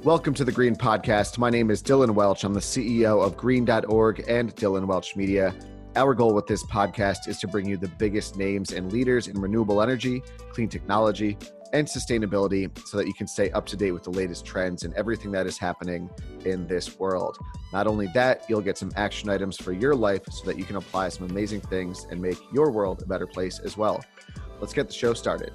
Welcome to the Green Podcast. My name is Dylan Welch. I'm the CEO of green.org and Dylan Welch Media. Our goal with this podcast is to bring you the biggest names and leaders in renewable energy, clean technology, and sustainability so that you can stay up to date with the latest trends and everything that is happening in this world. Not only that, you'll get some action items for your life so that you can apply some amazing things and make your world a better place as well. Let's get the show started.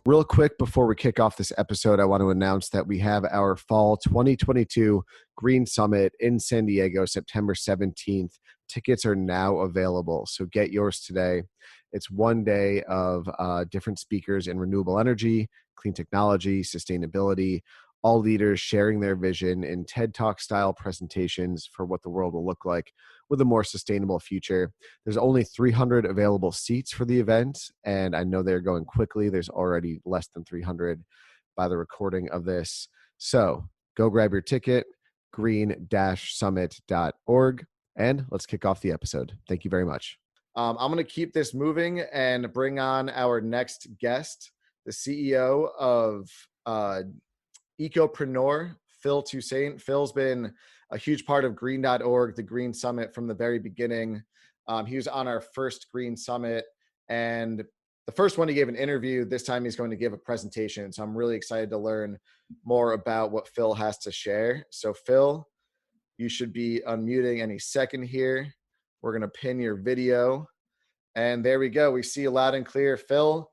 Real quick, before we kick off this episode, I want to announce that we have our fall 2022 Green Summit in San Diego, September 17th. Tickets are now available, so get yours today. It's one day of different speakers in renewable energy, clean technology, sustainability, all leaders sharing their vision in TED Talk style presentations for what the world will look like with a more sustainable future. There's only 300 available seats for the event, and I know they're going quickly. There's already less than 300 by the recording of this. So go grab your ticket, green-summit.org, and let's kick off the episode. Thank you very much. I'm going to keep this moving and bring on our next guest, the CEO of Ecopreneur, Phil Toussaint. Phil's been a huge part of green.org, the Green Summit from the very beginning. He was on our first Green Summit, and the first one he gave an interview. This time he's going to give a presentation. So I'm really excited to learn more about what Phil has to share. So Phil, you should be unmuting any second here. We're going to pin your video. And there we go. We see you loud and clear. Phil,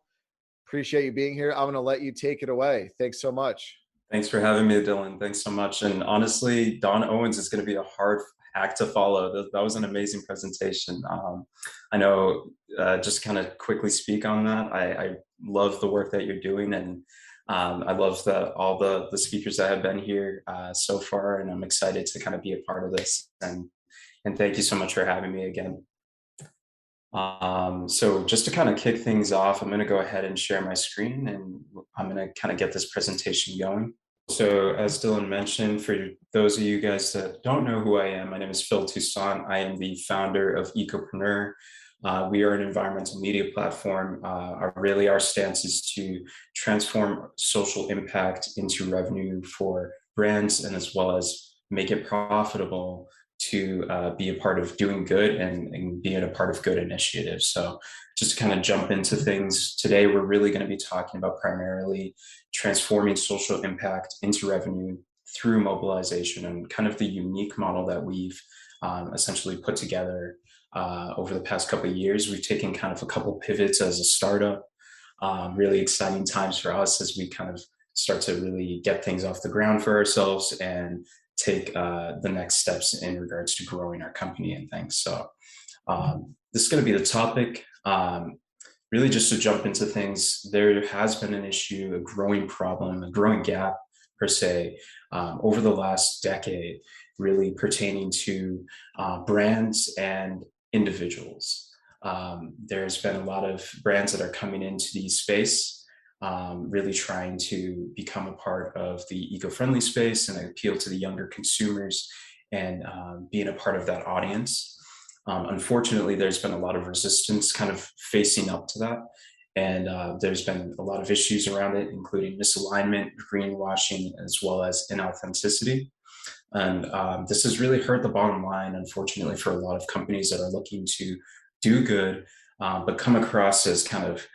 appreciate you being here. I'm going to let you take it away. Thanks so much. Thanks for having me, Dylan. Thanks so much. And honestly, Don Owens is going to be a hard act to follow. That was an amazing presentation. I know, just kind of quickly speak on that. I love the work that you're doing, and I love all the speakers that have been here so far, and I'm excited to kind of be a part of this. And thank you so much for having me again. So just to kind of kick things off, I'm going to go ahead and share my screen, and I'm going to kind of get this presentation going. So as Dylan mentioned, for those of you guys that don't know who I am, my name is Phil Toussaint. I am the founder of Ecopreneur. We are an environmental media platform. Our stance is to transform social impact into revenue for brands, and as well as make it profitable to be a part of doing good and being a part of good initiatives. So just to kind of jump into things, today we're really going to be talking about primarily transforming social impact into revenue through mobilization, and kind of the unique model that we've essentially put together over the past couple of years. We've taken kind of a couple pivots as a startup. Really exciting times for us as we kind of start to really get things off the ground for ourselves and take the next steps in regards to growing our company and things. So this is going to be the topic. Really just to jump into things, there has been an issue, a growing problem, a growing gap per se, over the last decade, really pertaining to brands and individuals. There's been a lot of brands that are coming into the space, really trying to become a part of the eco-friendly space and appeal to the younger consumers, and being a part of that audience. Unfortunately, there's been a lot of resistance kind of facing up to that. And there's been a lot of issues around it, including misalignment, greenwashing, as well as inauthenticity. And this has really hurt the bottom line, unfortunately, for a lot of companies that are looking to do good, but come across as kind of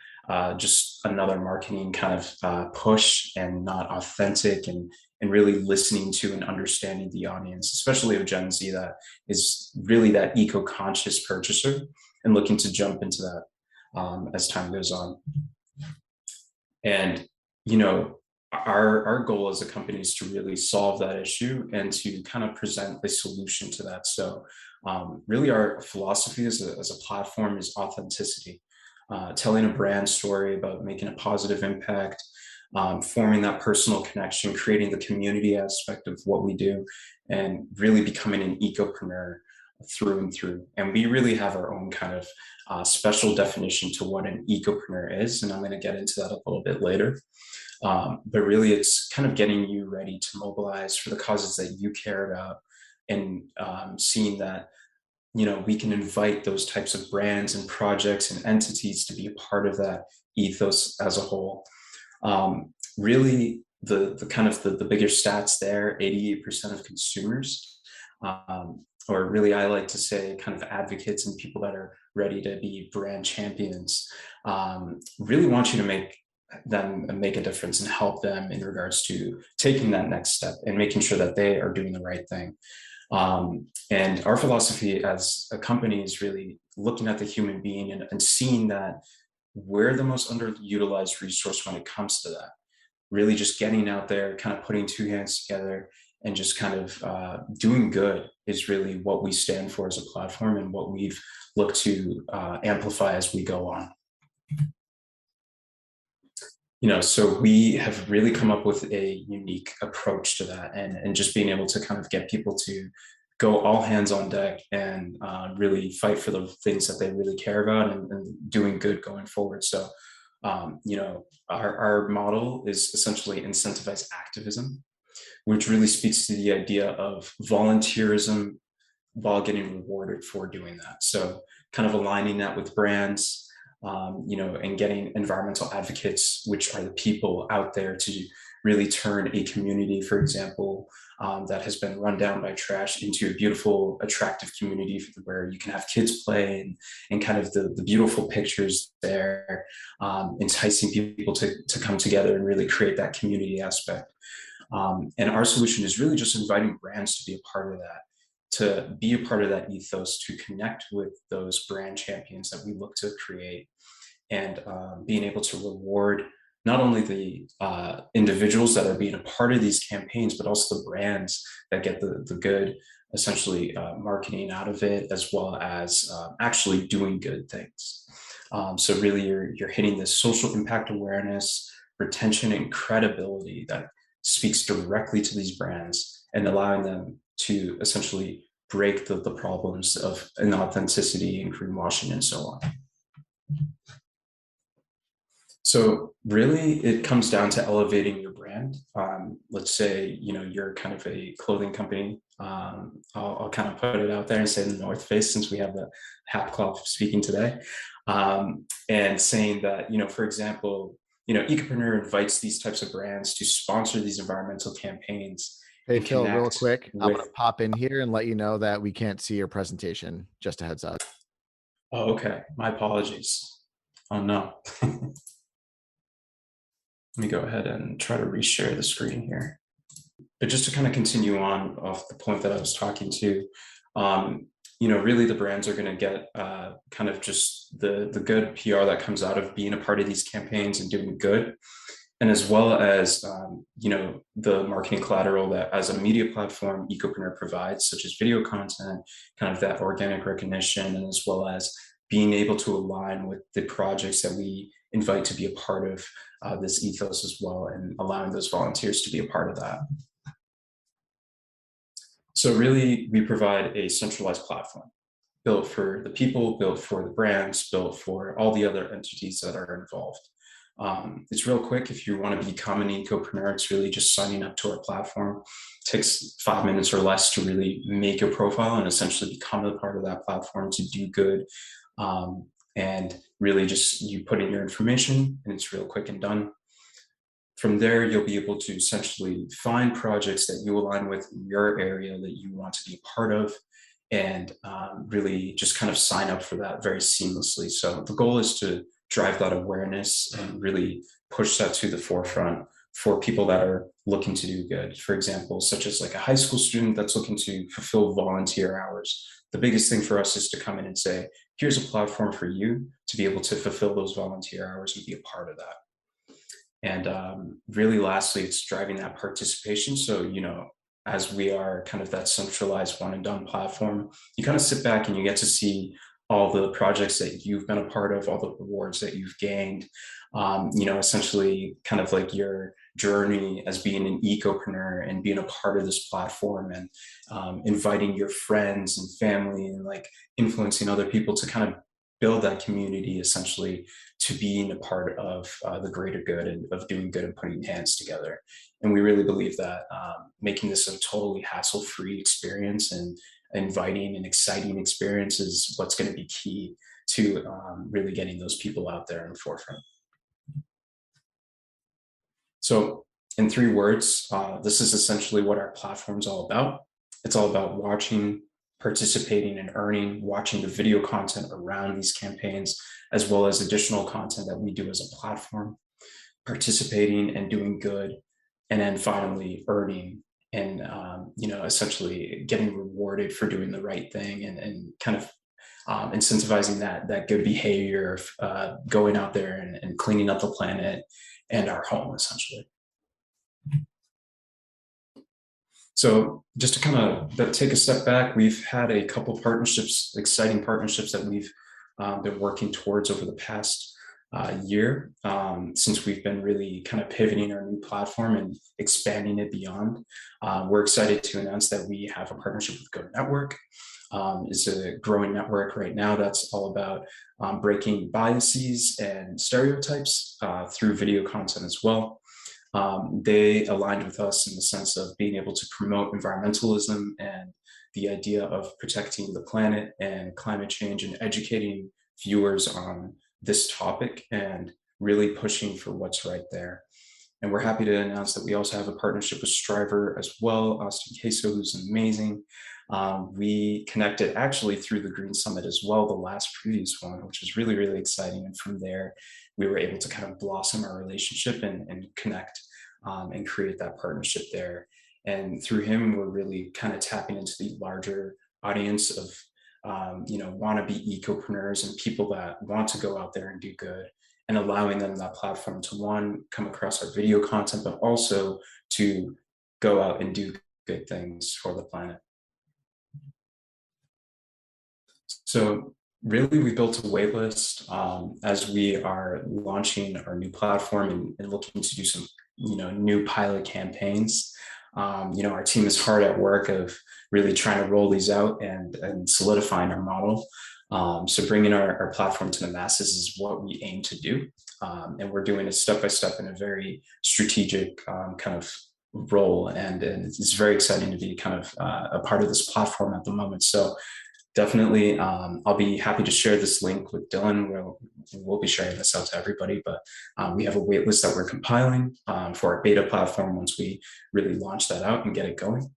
just another marketing kind of push, and not authentic, and really listening to and understanding the audience, especially of Gen Z, that is really that eco-conscious purchaser and looking to jump into that as time goes on. And, you know, our goal as a company is to really solve that issue and to kind of present a solution to that. So really our philosophy as a platform is authenticity. Telling a brand story about making a positive impact, forming that personal connection, creating the community aspect of what we do, and really becoming an ecopreneur through and through. And we really have our own kind of special definition to what an ecopreneur is, and I'm going to get into that a little bit later. But really, it's kind of getting you ready to mobilize for the causes that you care about, and seeing that, you know, we can invite those types of brands and projects and entities to be a part of that ethos as a whole. Really, the kind of the bigger stats there, 88% of consumers, or really I like to say kind of advocates and people that are ready to be brand champions, really want you to make them make a difference and help them in regards to taking that next step and making sure that they are doing the right thing. And our philosophy as a company is really looking at the human being and seeing that we're the most underutilized resource when it comes to that. Really just getting out there, kind of putting two hands together and just kind of doing good is really what we stand for as a platform and what we've looked to amplify as we go on. So we have really come up with a unique approach to that, and just being able to kind of get people to go all hands on deck and really fight for the things that they really care about, and doing good going forward. So, our model is essentially incentivized activism, which really speaks to the idea of volunteerism while getting rewarded for doing that. So kind of aligning that with brands, and getting environmental advocates, which are the people out there to really turn a community, for example, that has been run down by trash into a beautiful, attractive community where you can have kids play, and kind of the beautiful pictures there, enticing people to come together and really create that community aspect. And our solution is really just inviting brands to be a part of that, to be a part of that ethos, to connect with those brand champions that we look to create, and being able to reward not only the individuals that are being a part of these campaigns, but also the brands that get the good, essentially marketing out of it, as well as actually doing good things. So really you're hitting this social impact awareness, retention, and credibility that speaks directly to these brands and allowing them to essentially break the problems of inauthenticity and greenwashing and so on. So really it comes down to elevating your brand. Let's say, you're kind of a clothing company. I'll kind of put it out there and say the North Face, since we have the Hat Club speaking today, and saying that, for example, Ecopreneur invites these types of brands to sponsor these environmental campaigns. Hey, Phil, real quick, I'm going to pop in here and let you know that we can't see your presentation. Just a heads up. Oh, okay. My apologies. Oh, no. Let me go ahead and try to reshare the screen here. But just to kind of continue on off the point that I was talking to, really the brands are going to get kind of just the good PR that comes out of being a part of these campaigns and doing good. And as well as, the marketing collateral that as a media platform, Ecopreneur provides, such as video content, kind of that organic recognition, and as well as being able to align with the projects that we invite to be a part of this ethos as well, and allowing those volunteers to be a part of that. So really, we provide a centralized platform built for the people, built for the brands, built for all the other entities that are involved. It's real quick. If you want to become an Ecopreneur, it's really just signing up to our platform. It takes 5 minutes or less to really make your profile and essentially become a part of that platform to do good. And really just you put in your information, and it's real quick and done. From there, you'll be able to essentially find projects that you align with in your area that you want to be a part of, and really just kind of sign up for that very seamlessly. So the goal is to drive that awareness and really push that to the forefront for people that are looking to do good. For example, such as like a high school student that's looking to fulfill volunteer hours. The biggest thing for us is to come in and say, here's a platform for you to be able to fulfill those volunteer hours and be a part of that. And really lastly, it's driving that participation. So, as we are kind of that centralized one and done platform, you kind of sit back and you get to see all the projects that you've been a part of, all the rewards that you've gained, essentially kind of like your journey as being an Ecopreneur and being a part of this platform, and inviting your friends and family, and like influencing other people to kind of build that community, essentially to being a part of the greater good and of doing good and putting hands together. And we really believe that making this a totally hassle-free experience and inviting and exciting experience is what's going to be key to really getting those people out there in the forefront. So In 3 words, this is essentially what our platform is all about. It's all about watching, participating, and earning, watching the video content around these campaigns, as well as additional content that we do as a platform, participating and doing good, and then finally earning and essentially getting rewarded for doing the right thing, and kind of incentivizing that good behavior of going out there and cleaning up the planet and our home, essentially. So just to kind of take a step back, we've had a couple partnerships, exciting partnerships that we've been working towards over the past year, since we've been really kind of pivoting our new platform and expanding it beyond. We're excited to announce that we have a partnership with Go Network. It's a growing network right now that's all about breaking biases and stereotypes through video content as well. They aligned with us in the sense of being able to promote environmentalism and the idea of protecting the planet and climate change, and educating viewers on this topic and really pushing for what's right there. And we're happy to announce that we also have a partnership with Striver as well, Austin Queso, who's amazing. We connected actually through the Green Summit as well, the last previous one, which was really, really exciting. And from there, we were able to kind of blossom our relationship and connect and create that partnership there. And through him, we're really kind of tapping into the larger audience of wannabe ecopreneurs and people that want to go out there and do good, and allowing them that platform to, one, come across our video content, but also to go out and do good things for the planet. So really, we built a wait list as we are launching our new platform and looking to do some new pilot campaigns. Our team is hard at work of really trying to roll these out and solidifying our model. So bringing our platform to the masses is what we aim to do. And we're doing it step by step in a very strategic kind of role. And it's very exciting to be kind of a part of this platform at the moment. So definitely, I'll be happy to share this link with Dylan. We'll be sharing this out to everybody, but we have a wait list that we're compiling for our beta platform once we really launch that out and get it going.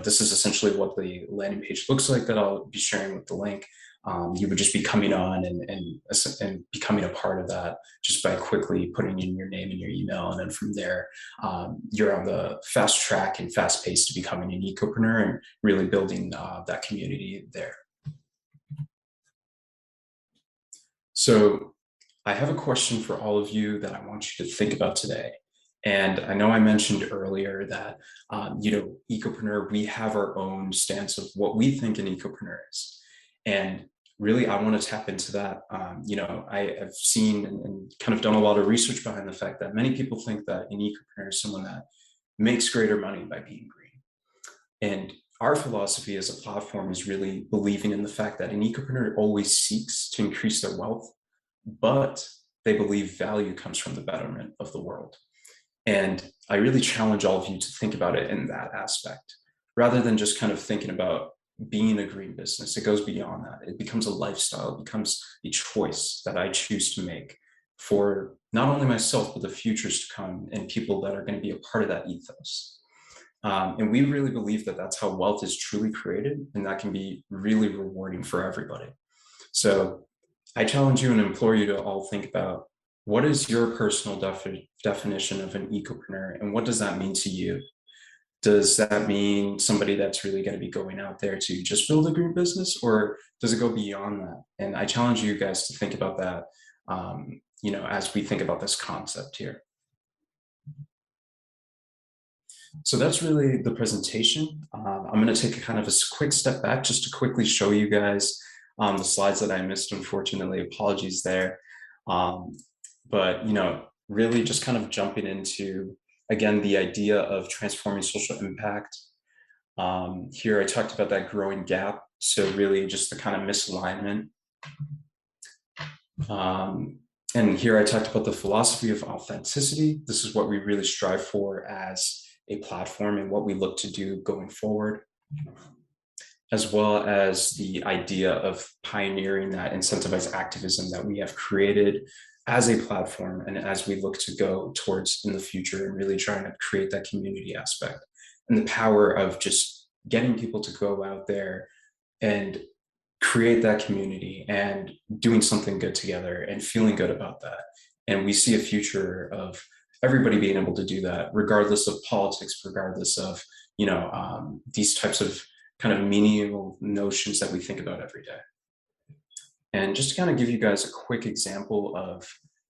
This is essentially what the landing page looks like that I'll be sharing with the link. You would just be coming on and becoming a part of that just by quickly putting in your name and your email. And then from there, you're on the fast track and fast pace to becoming an ecopreneur and really building that community there. So I have a question for all of you that I want you to think about today. And I know I mentioned earlier that, Ecopreneur, we have our own stance of what we think an ecopreneur is. And really, I want to tap into that. I have seen and kind of done a lot of research behind the fact that many people think that an ecopreneur is someone that makes greater money by being green. And our philosophy as a platform is really believing in the fact that an ecopreneur always seeks to increase their wealth, but they believe value comes from the betterment of the world. And I really challenge all of you to think about it in that aspect, rather than just kind of thinking about being a green business. It goes beyond that. It becomes a lifestyle. It becomes a choice that I choose to make for not only myself, but the futures to come and people that are going to be a part of that ethos. And we really believe that that's how wealth is truly created, and that can be really rewarding for everybody. So I challenge you and implore you to all think about, what is your personal definition of an ecopreneur, and what does that mean to you? Does that mean somebody that's really going to be going out there to just build a green business, or does it go beyond that? And I challenge you guys to think about that, as we think about this concept here. So that's really the presentation. I'm going to take a kind of a quick step back just to quickly show you guys the slides that I missed, unfortunately. Apologies there. But really just kind of jumping into, again, the idea of transforming social impact. Here I talked about that growing gap. So really just the kind of misalignment. And here I talked about the philosophy of authenticity. This is what we really strive for as a platform and what we look to do going forward, as well as the idea of pioneering that incentivized activism that we have created as a platform and as we look to go towards in the future and really trying to create that community aspect and the power of just getting people to go out there and create that community and doing something good together and feeling good about that. And we see a future of everybody being able to do that, regardless of politics, regardless of, these types of kind of meaningful notions that we think about every day. And just to kind of give you guys a quick example of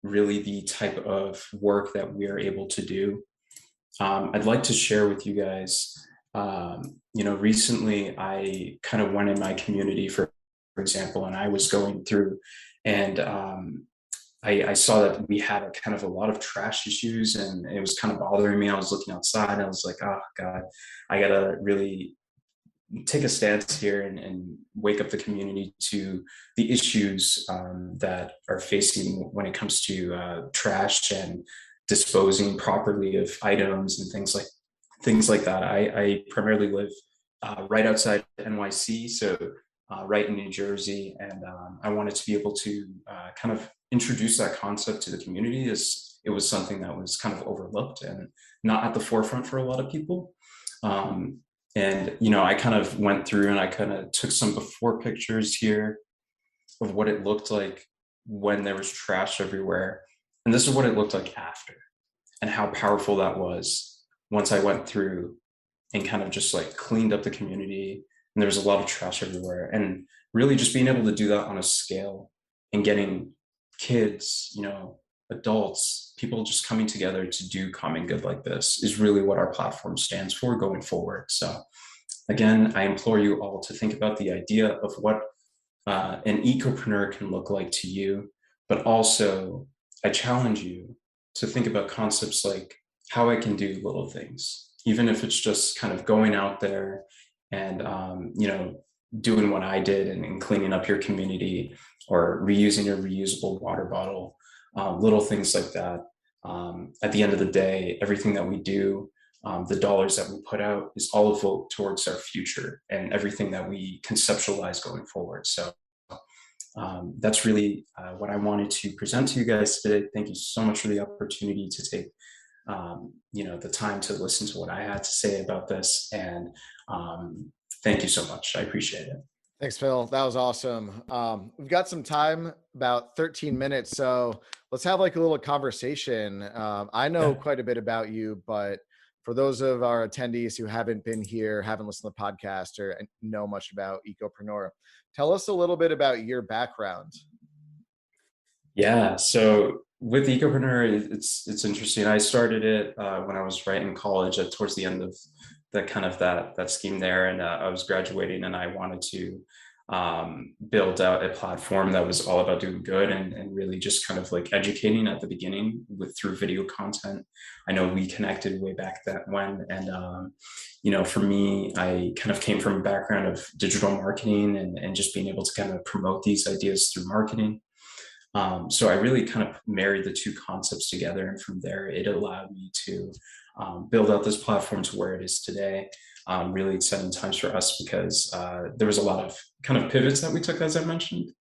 really the type of work that we are able to do, I'd like to share with you guys. Recently I kind of went in my community, for example, and I was going through, and I saw that we had a lot of trash issues, and it was kind of bothering me. I was looking outside, and I was like, oh God, I gotta really take a stance here and wake up the community to the issues that are facing when it comes to trash and disposing properly of items and things like that. I primarily live right outside NYC, so right in New Jersey, and I wanted to be able to kind of introduce that concept to the community, as it was something that was kind of overlooked and not at the forefront for a lot of people. I kind of went through and I kind of took some before pictures here of what it looked like when there was trash everywhere. And this is what it looked like after, and how powerful that was once I went through and kind of just like cleaned up the community. And there was a lot of trash everywhere. And really just being able to do that on a scale and getting kids, adults, people just coming together to do common good like this is really what our platform stands for going forward. So again, I implore you all to think about the idea of what an ecopreneur can look like to you, but also I challenge you to think about concepts like how I can do little things, even if it's just kind of going out there and doing what I did and cleaning up your community, or reusing your reusable water bottle, little things like that. At the end of the day, everything that we do, the dollars that we put out, is all a vote towards our future and everything that we conceptualize going forward. So that's really what I wanted to present to you guys today. Thank you so much for the opportunity to take the time to listen to what I had to say about this. And thank you so much. I appreciate it. Thanks, Phil. That was awesome. We've got some time, about 13 minutes. So let's have like a little conversation. I know quite a bit about you, but for those of our attendees who haven't been here, haven't listened to the podcast, or know much about Ecopreneur, tell us a little bit about your background. Yeah. So with Ecopreneur, it's interesting. I started it when I was right in college, towards the end of that scheme there, and I was graduating, and I wanted to build out a platform that was all about doing good and really just kind of like educating at the beginning through video content. I know we connected way back when, and for me, I kind of came from a background of digital marketing and just being able to kind of promote these ideas through marketing. So I really kind of married the two concepts together, and from there it allowed me to build out this platform to where it is today. Really exciting times for us, because there was a lot of kind of pivots that we took, as I mentioned,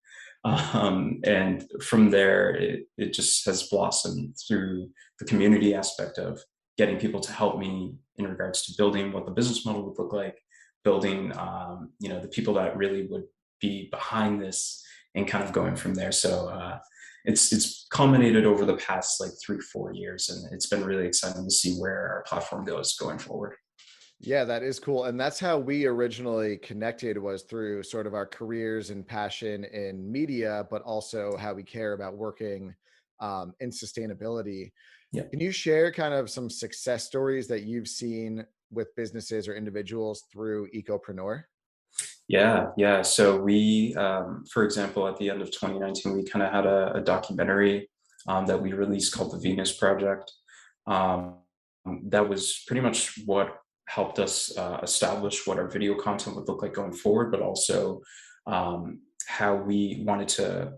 and from there it just has blossomed through the community aspect of getting people to help me in regards to building what the business model would look like, building the people that really would be behind this, and kind of going from there. So it's culminated over the past like 3-4 years, and it's been really exciting to see where our platform goes going forward. Yeah, that is cool. And that's how we originally connected, was through sort of our careers and passion in media, but also how we care about working in sustainability. Yeah. Can you share kind of some success stories that you've seen with businesses or individuals through Ecopreneur? Yeah. So we, for example, at the end of 2019, we kind of had a documentary that we released called The Venus Project. That was pretty much what helped us establish what our video content would look like going forward, but also how we wanted to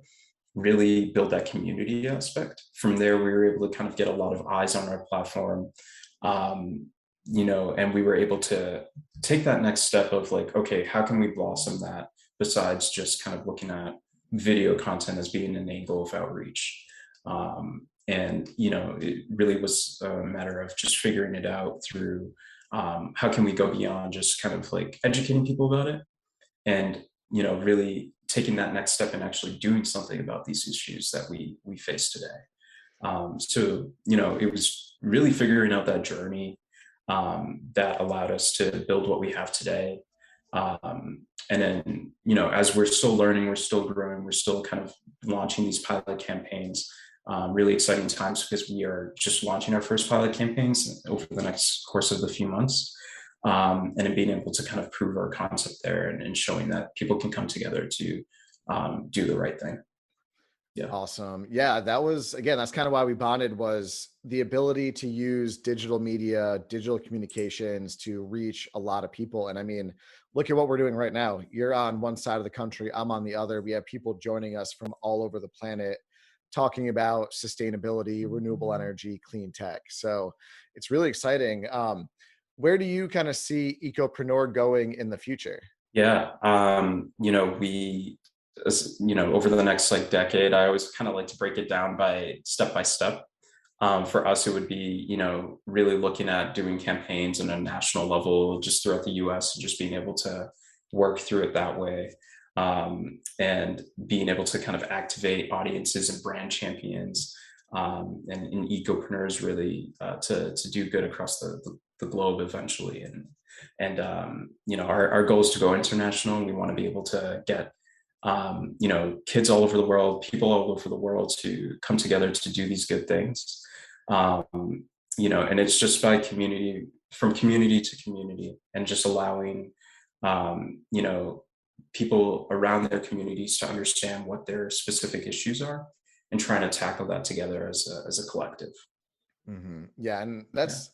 really build that community aspect. From there, we were able to kind of get a lot of eyes on our platform. And we were able to take that next step of like, okay, how can we blossom that besides just kind of looking at video content as being an angle of outreach? And, it really was a matter of just figuring it out through how can we go beyond just kind of like educating people about it, and, really taking that next step and actually doing something about these issues that we face today. So, it was really figuring out that journey that allowed us to build what we have today. And then, as we're still learning, we're still growing, we're still kind of launching these pilot campaigns. Really exciting times because we are just launching our first pilot campaigns over the next course of the few months. And then being able to kind of prove our concept there, and showing that people can come together to do the right thing. Yeah. Awesome. Yeah, that was, again, that's kind of why we bonded, was the ability to use digital media, digital communications to reach a lot of people. And I mean, look at what we're doing right now. You're on one side of the country, I'm on the other. We have people joining us from all over the planet talking about sustainability, renewable energy, clean tech. So it's really exciting. Where do you kind of see Ecopreneur going in the future? Yeah. We, over the next like decade, I always kind of like to break it down by step. For us, it would be, really looking at doing campaigns on a national level, just throughout the US, and just being able to work through it that way. And being able to kind of activate audiences and brand champions, and ecopreneurs really to do good across the globe eventually. And our goal is to go international. We want to be able to get kids all over the world, people all over the world to come together to do these good things. And it's just by community, from community to community, and just allowing, people around their communities to understand what their specific issues are, and trying to tackle that together as a collective. Yeah, and Yeah. that's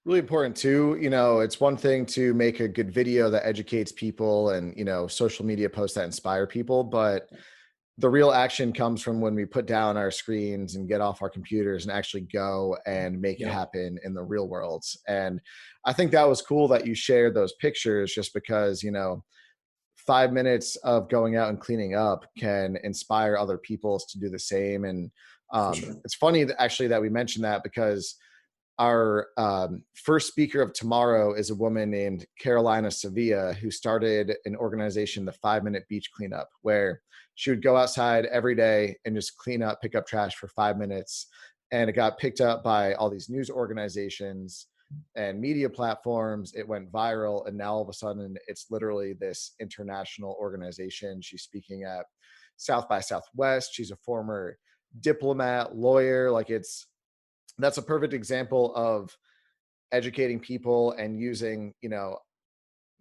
really important too. It's one thing to make a good video that educates people and, social media posts that inspire people, but the real action comes from when we put down our screens and get off our computers and actually go and make it Yeah. happen in the real world. And I think that was cool that you shared those pictures, just because, 5 minutes of going out and cleaning up can inspire other people to do the same. And For sure. it's funny actually that we mentioned that, because our first speaker of tomorrow is a woman named Carolina Sevilla, who started an organization, the 5 Minute Beach Cleanup, where she would go outside every day and just clean up, pick up trash for 5 minutes. And it got picked up by all these news organizations and media platforms. It went viral. And now all of a sudden, it's literally this international organization. She's speaking at South by Southwest. She's a former diplomat, lawyer. That's a perfect example of educating people and using,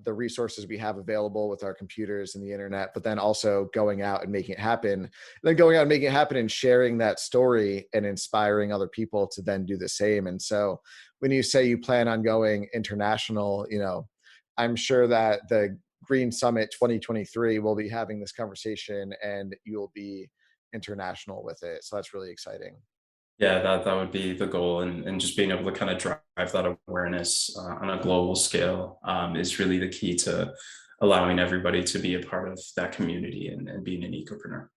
the resources we have available with our computers and the internet, but then also going out and making it happen, and then going out and making it happen and sharing that story and inspiring other people to then do the same. And so when you say you plan on going international, I'm sure that the Green Summit 2023 will be having this conversation and you'll be international with it. So that's really exciting. Yeah, that would be the goal, and just being able to kind of drive that awareness on a global scale is really the key to allowing everybody to be a part of that community, and being an ecopreneur.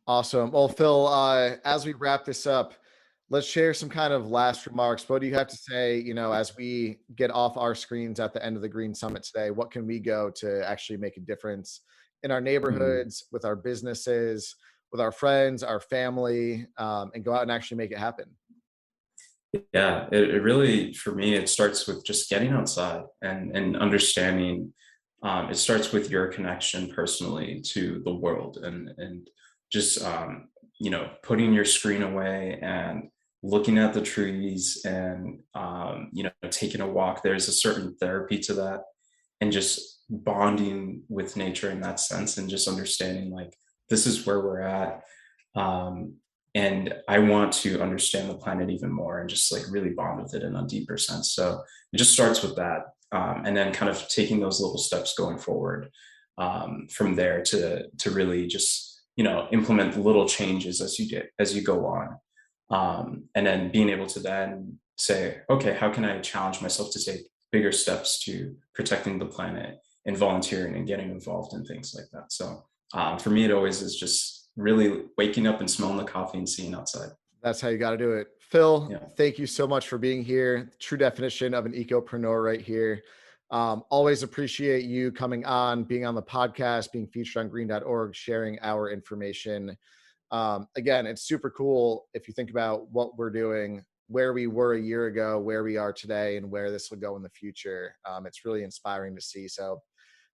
Awesome. Well, Phil, as we wrap this up, let's share some kind of last remarks. What do you have to say, as we get off our screens at the end of the Green Summit today? What can we go to actually make a difference in our Mhm. neighborhoods, with our businesses, with our friends, our family, and go out and actually make it happen? Yeah, it really, for me, it starts with just getting outside, and understanding. It starts with your connection personally to the world, and just putting your screen away and looking at the trees, and taking a walk. There's a certain therapy to that, and just bonding with nature in that sense, and just understanding like this is where we're at. um, and I want to understand the planet even more, and just like really bond with it in a deeper sense. So it just starts with that, and then kind of taking those little steps going forward from there, to really just implement little changes as you go on, and then being able to then say, okay, how can I challenge myself to take bigger steps to protecting the planet, and volunteering and getting involved in things like that. So for me, it always is just really waking up and smelling the coffee and seeing outside. That's how you got to do it. Phil, Yeah. thank you so much for being here. True definition of an ecopreneur right here. Always appreciate you coming on, being on the podcast, being featured on green.org, sharing our information. Again, it's super cool if you think about what we're doing, where we were a year ago, where we are today, and where this will go in the future. It's really inspiring to see. So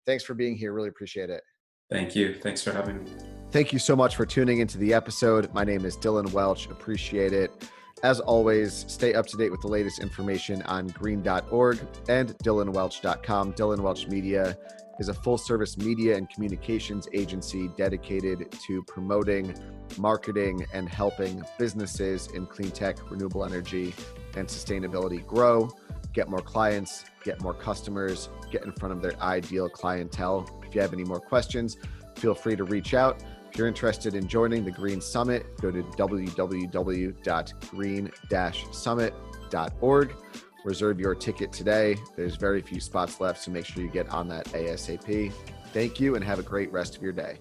thanks for being here. Really appreciate it. Thank you. Thanks for having me. Thank you so much for tuning into the episode. My name is Dylan Welch. Appreciate it. As always, stay up to date with the latest information on green.org and dylanwelch.com. Dylan Welch Media is a full-service media and communications agency dedicated to promoting, marketing, and helping businesses in clean tech, renewable energy, and sustainability grow, get more clients, get more customers, get in front of their ideal clientele. If you have any more questions, feel free to reach out. If you're interested in joining the Green Summit, go to www.green-summit.org. Reserve your ticket today. There's very few spots left, so make sure you get on that ASAP. Thank you and have a great rest of your day.